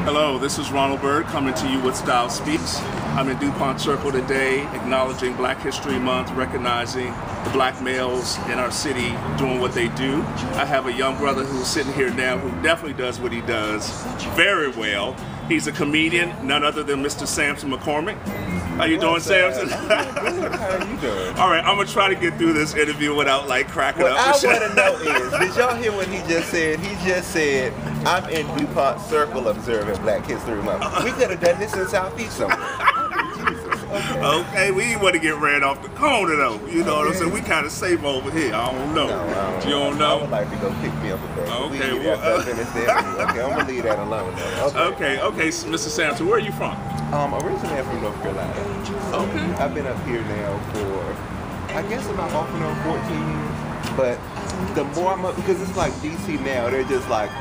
Hello, this is Ronald Bird coming to you with Style Speaks. I'm in Dupont Circle today, acknowledging Black History Month, recognizing the black males in our city doing what they do. I have a young brother who's sitting here now who definitely does what he does very well. He's a comedian, none other than Mr. Sampson McCormick. How you doing, Sampson? How are you doing? All right, I'm gonna try to get through this interview without like cracking what up. What I want to know is, did y'all hear what he just said? He just said, I'm in Dupont Circle observing Black History Month. We could have done this in Southeast somewhere. Okay, we didn't want to get ran off the corner though. You know what I'm saying? We kind of safe over here. I don't know. You don't know? I would like to go pick me up a bag. Okay, well, okay, I'm gonna leave that alone though. Okay, Mr. Sampson, where are you from? Originally I'm from North Carolina. Okay. I've been up here now for, I guess about off and on 14 years. But the more I'm up, because it's like DC now, they're just like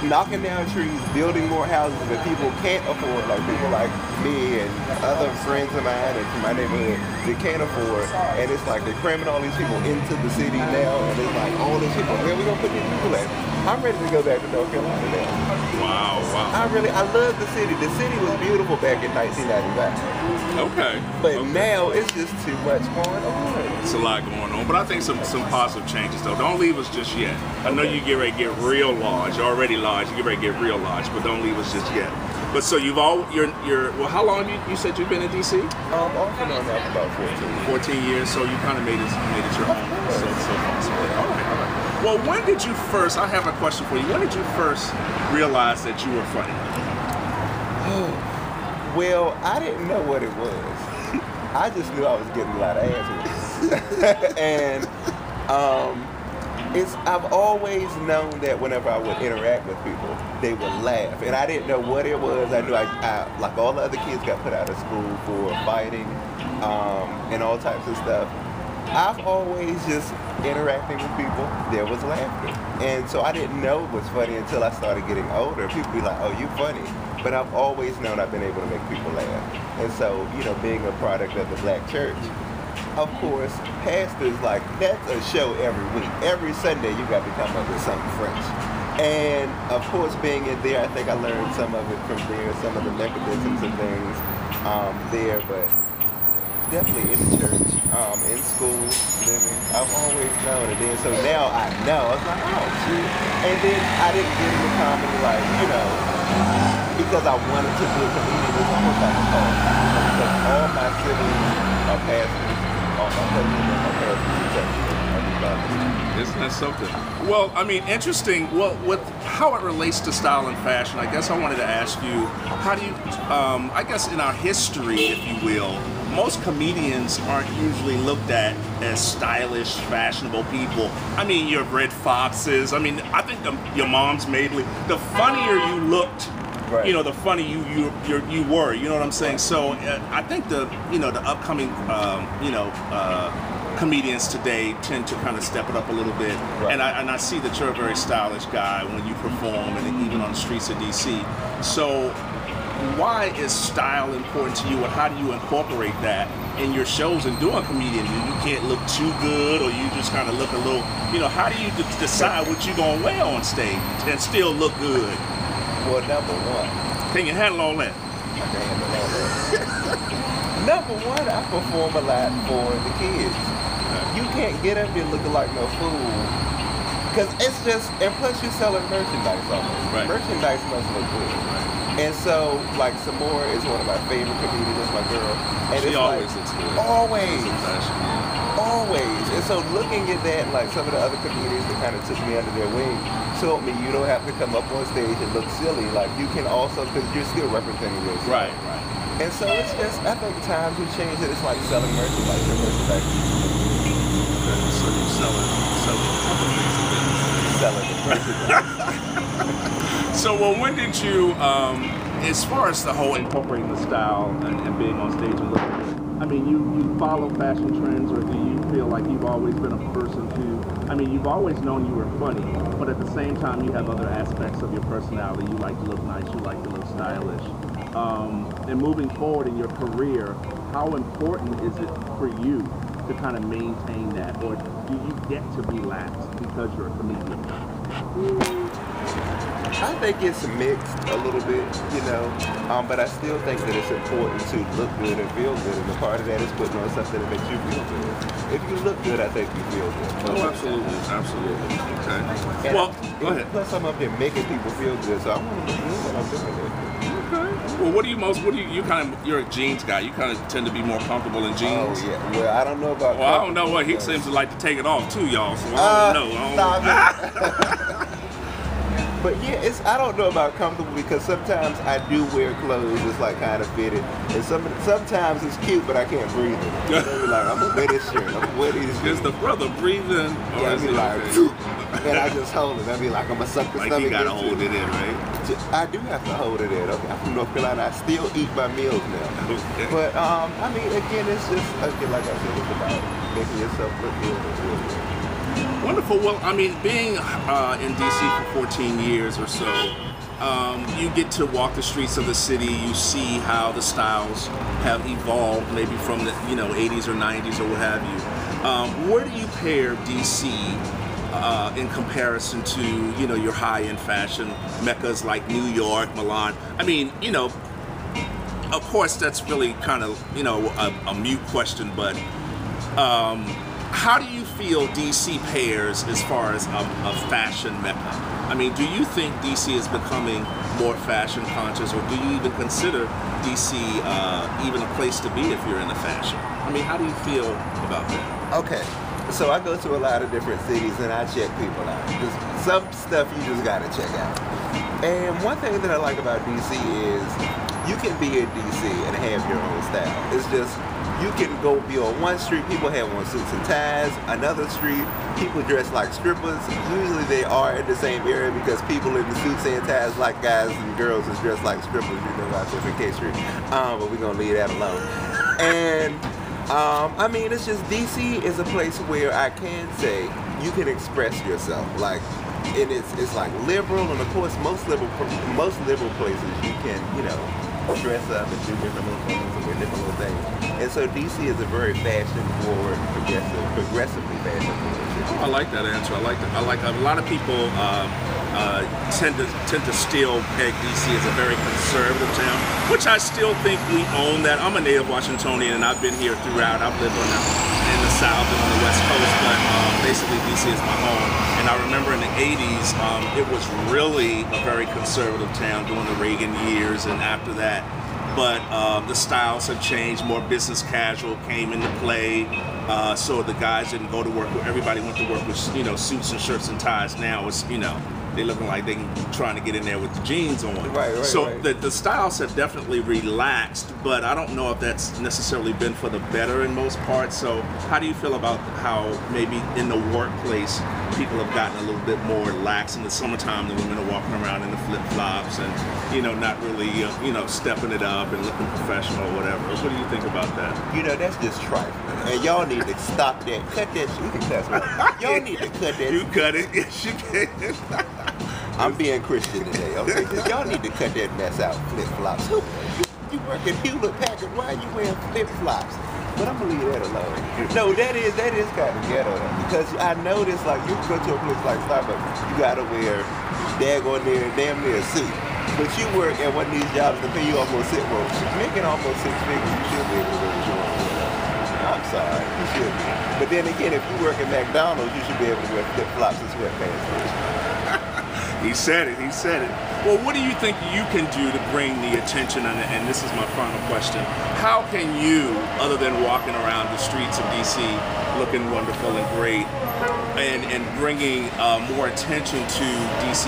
knocking down trees, building more houses that people can't afford, like people like me and other friends of mine and from my neighborhood, they can't afford, and it's like they're cramming all these people into the city now, and it's like all these people, where we gonna put these people at? I'm ready to go back to North Carolina now. Wow. I love the city. The city was beautiful back in 1995. Okay. But now it's just too much going on. It's a lot going on, but I think some positive changes though. Don't leave us just yet. I know you get ready to get real large. You're already large. You get ready to get real large, but don't leave us just yet. But so well, how long you said you've been in DC? Off and on now for about 14 years. So you kind of made it your home. So far. All right. Well, when did you first? I have a question for you. When did you first realize that you were funny? Well, I didn't know what it was. I just knew I was getting a lot of ass. And I've always known that whenever I would interact with people, they would laugh. And I didn't know what it was. I knew I like all the other kids got put out of school for fighting and all types of stuff. I've always just interacting with people, there was laughter. And so I didn't know it was funny until I started getting older. People be like, oh, you funny. But I've always known I've been able to make people laugh. And so, being a product of the black church, of course, pastors, like, that's a show every week. Every Sunday you got to come up with something fresh. And of course, being in there, I think I learned some of it from there, some of the mechanisms and things there, but definitely in the church, in school, living, I've always known it. And so now I know. I was like, oh, shit. And then I didn't get into comedy, like, because I wanted to be a comedian. It's almost like a call. Because all my siblings are pastors, all my cousins are pastors. Isn't that something? Well, I mean, interesting. Well, with how it relates to style and fashion, I guess I wanted to ask you, how do you, I guess in our history, if you will, most comedians aren't usually looked at as stylish, fashionable people. I mean, your Red Foxes. I mean, I think your mom's Mabley. The funnier you looked, right, the funny you were. You know what I'm saying? So I think the upcoming comedians today tend to kind of step it up a little bit. Right. And I see that you're a very stylish guy when you perform, and even on the streets of DC. So why is style important to you, and how do you incorporate that in your shows and doing comedian? You can't look too good, or you just kind of look a little, how do you decide what you're going to wear on stage and still look good? Well, number one, can you handle all that? I can handle all that. Number one, I perform a lot for the kids. You can't get up there looking like no fool. Because it's just, and plus you're selling merchandise almost. Right. Merchandise must look good. And so, like, Samora is one of my favorite comedians, my girl. And she it's always like, looks good. Always. And so looking at that, like some of the other comedians that kind of took me under their wing, told me you don't have to come up on stage and look silly. Like, you can also, because you're still representing yourself. Right. And so it's just, I think times have changed it. It's like selling merchandise and merchandise. So you selling merchandise. So, well, when did you, as far as the whole incorporating the style and being on stage and looking good, I mean, you follow fashion trends, or do you feel like you've always been a person who, I mean, you've always known you were funny, but at the same time you have other aspects of your personality. You like to look nice, you like to look stylish. And moving forward in your career, how important is it for you to kind of maintain that, or do you get to relax because you're a comedian? I think it's mixed a little bit, you know, but I still think that it's important to look good and feel good, and the part of that is putting on something that makes you feel good. If you look good, I think you feel good. Oh, absolutely, absolutely. Okay. And Well, go ahead. Plus, I'm up there making people feel good, so I want to look good when I'm doing it. Okay. Well, you're a jeans guy. You kind of tend to be more comfortable in jeans. Oh, yeah. Well, I don't know about... Well, I don't know what he seems to like to take it off too, y'all. So I don't know. But yeah, I don't know about comfortable because sometimes I do wear clothes that's like kind of fitted, and sometimes it's cute, but I can't breathe in it. Be like, I'm gonna wear this shirt. I'm gonna wear these shoes. Is the brother breathing? Yeah, I be like, and I just hold it. I be like, I'm gonna suck the stomach. Like you gotta hold it in, right? I do have to hold it in. Okay, I'm from North Carolina. I still eat my meals now. Okay. But I mean, again, it's just again, like I said, it's about making yourself look good and feel good. Wonderful. Well, I mean, being in DC for 14 years or so, you get to walk the streets of the city. You see how the styles have evolved, maybe from the 80s or 90s or what have you. Where do you pair DC in comparison to your high-end fashion meccas like New York, Milan? I mean, of course, that's really kind of a mute question, but. How do you feel DC pairs as far as a fashion mecca? I mean, do you think DC is becoming more fashion conscious, or do you even consider DC even a place to be if you're into fashion? I mean, how do you feel about that? Okay, so I go to a lot of different cities and I check people out. Some stuff you just gotta check out. And one thing that I like about DC is you can be in DC and have your own style. It's just you can go be on one street, people have on suits and ties. Another street, people dress like strippers. Usually they are in the same area because people in the suits and ties like guys and girls is dressed like strippers, out there in K Street. But we're gonna leave that alone. And I mean, it's just DC is a place where I can say you can express yourself. Like, and it's like liberal, and of course most liberal places you can dress up and do different little things and wear different little things. And so DC is a very fashion-forward, progressively fashion-forward. I like that answer. I like a lot of people tend to still peg DC as a very conservative town, which I still think we own that. I'm a native Washingtonian and I've been here throughout. I've lived in the South and on the West Coast, but basically DC is my home. And I remember in the 80s, it was really a very conservative town during the Reagan years and after that. But the styles have changed. More business casual came into play. So the guys didn't go to work. Everybody went to work with suits and shirts and ties. Now it's they looking like they trying to get in there with the jeans on. Right. So the styles have definitely relaxed, but I don't know if that's necessarily been for the better in most parts. So how do you feel about how maybe in the workplace people have gotten a little bit more lax in the summertime? The women are walking around in the flip-flops and not really stepping it up and looking professional or whatever. What do you think about that? That's just trifling. And y'all need to stop that. Cut that shit. You can cuss, right? Y'all need to cut that. You cut it. Yes, you can. I'm being Christian today, okay? Y'all need to cut that mess out, flip-flops. You work at Hewlett Packard, why are you wearing flip-flops? But I'm gonna leave that alone. No, that is kind of ghetto though, because I noticed like you go to a place like Starbucks, you gotta wear daggone near damn near a suit. But you work at one of these jobs that pay you almost making almost 6 figures, you should be able to wear what you want to wear. I'm sorry, you should be. But then again, if you work at McDonald's, you should be able to wear flip-flops and sweatpants. He said it. Well, what do you think you can do to bring the attention, and this is my final question, how can you, other than walking around the streets of DC looking wonderful and great, and bringing more attention to DC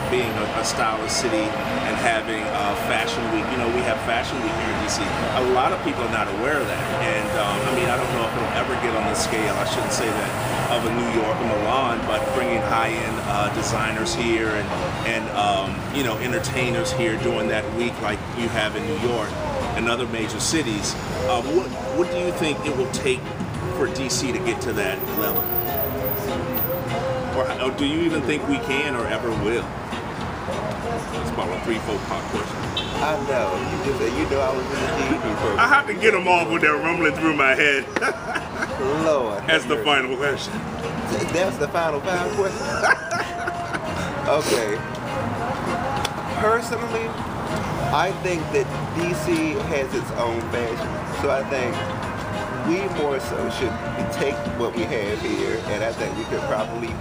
being a stylish city and having Fashion Week? We have Fashion Week here in DC. A lot of people are not aware of that, and I don't know if it'll ever get on the scale, I shouldn't say that, of a New York or Milan, but bringing high-end designers here and entertainers here during that week like you have in New York and other major cities. What do you think it will take for DC to get to that level? Or do you even think we can or ever will? That's about a 3-4 pop question. I know. I was in the GED program. I have to get them off when they're rumbling through my head. Lord. That's the final question. That's the final question? Okay. Personally, I think that DC has its own fashion. So I think we more so should take what we have here, and I think we could probably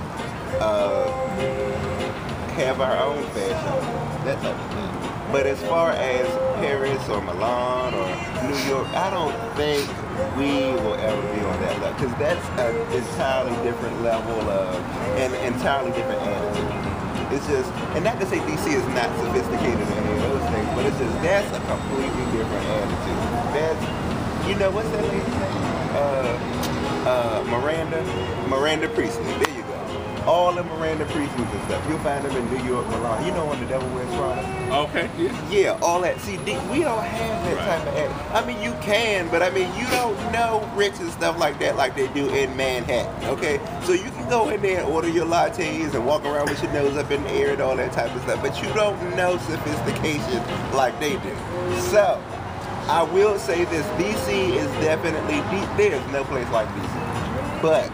have our own fashion, that type of thing. But as far as Paris or Milan or New York, I don't think we will ever be on that level, because that's an entirely different level of, an entirely different attitude. It's just, and not to say DC is not sophisticated in any of those things, but it's just, that's a completely different attitude. That's, you know, what's that lady's name? Miranda Priestley, there you go. All the Miranda Priestley and stuff. You'll find them in New York, Milan. You know, on The Devil Wears Prada? Okay, yeah. Yeah, all that. See, we don't have that type of attitude. I mean, you can, but I mean, you don't know rich and stuff like that like they do in Manhattan, okay? So you can go in there and order your lattes and walk around with your nose up in the air and all that type of stuff, but you don't know sophistication like they do. So, I will say this, DC is definitely, there's no place like DC. But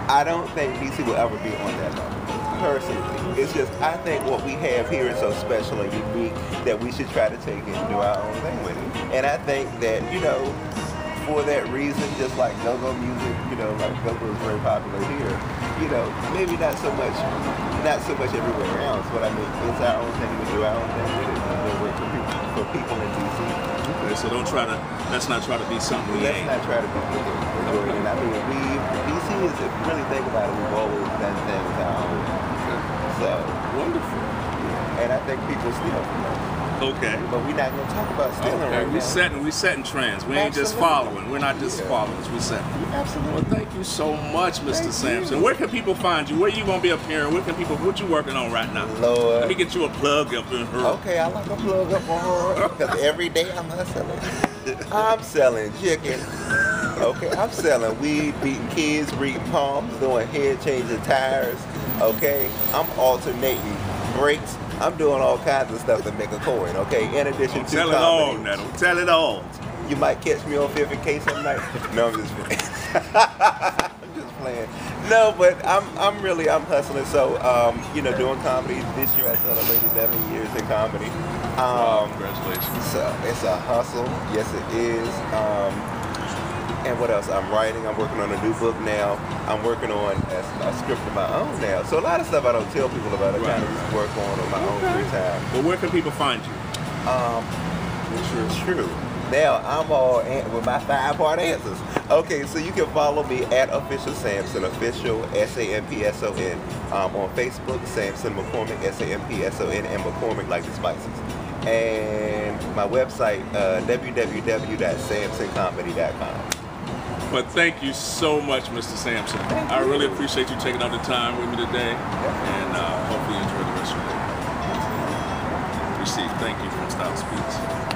I don't think DC will ever be on that level, personally. It's just, I think what we have here is so special and unique that we should try to take it and do our own thing with it. And I think that, you know, for that reason, just like go-go music, you know, like go-go is very popular here, you know, maybe not so much everywhere else, but I mean, it's our own thing, we do our own thing with it, and we'll work for people in DC. Okay, so let's not try to be something we ain't. Let's not try to be something. Okay. And I mean, DC is, if you really think about it, we've always done things our own way. So, wonderful. And I think people steal from us. Okay. But we're not going to talk about stealing right now. We setting trends. We ain't just following. We're not just followers. We setting. Absolutely. Well, thank you so much, Mr. Sampson. Where can people find you? Where you gonna be appearing? What you working on right now? Lord. Let me get you a plug up in her. Okay, I like a plug up on her because every day I'm hustling. I'm selling chicken. Okay, I'm selling weed, beating kids, breeding palms, doing head changing tires. Okay, I'm alternating brakes. I'm doing all kinds of stuff to make a coin, okay? In addition to tell comedy. It all, Neto. Tell it all. You might catch me on 5th and K some night. No, I'm just playing. I'm just playing. No, but I'm hustling. So, you know, doing comedy. This year I celebrated 11 years in comedy. Congratulations. So it's a hustle. Yes, it is. And what else? I'm writing. I'm working on a new book now. I'm working on a script of my own now. So a lot of stuff I don't tell people about. I kind of just work on my own free time. Well, where can people find you? True. Now I'm all with my 5-part answers. Okay, so you can follow me at Official Sampson, Official SampsonMcCormick on Facebook, Sampson McCormick, SampsonMcCormick, and McCormick like the spices. And my website, www.sampsoncomedy.com. But thank you so much, Mr. Sampson. I really appreciate you taking out the time with me today, and hopefully you enjoy the rest of your day. Receive. Thank you from StyleSpeaks08.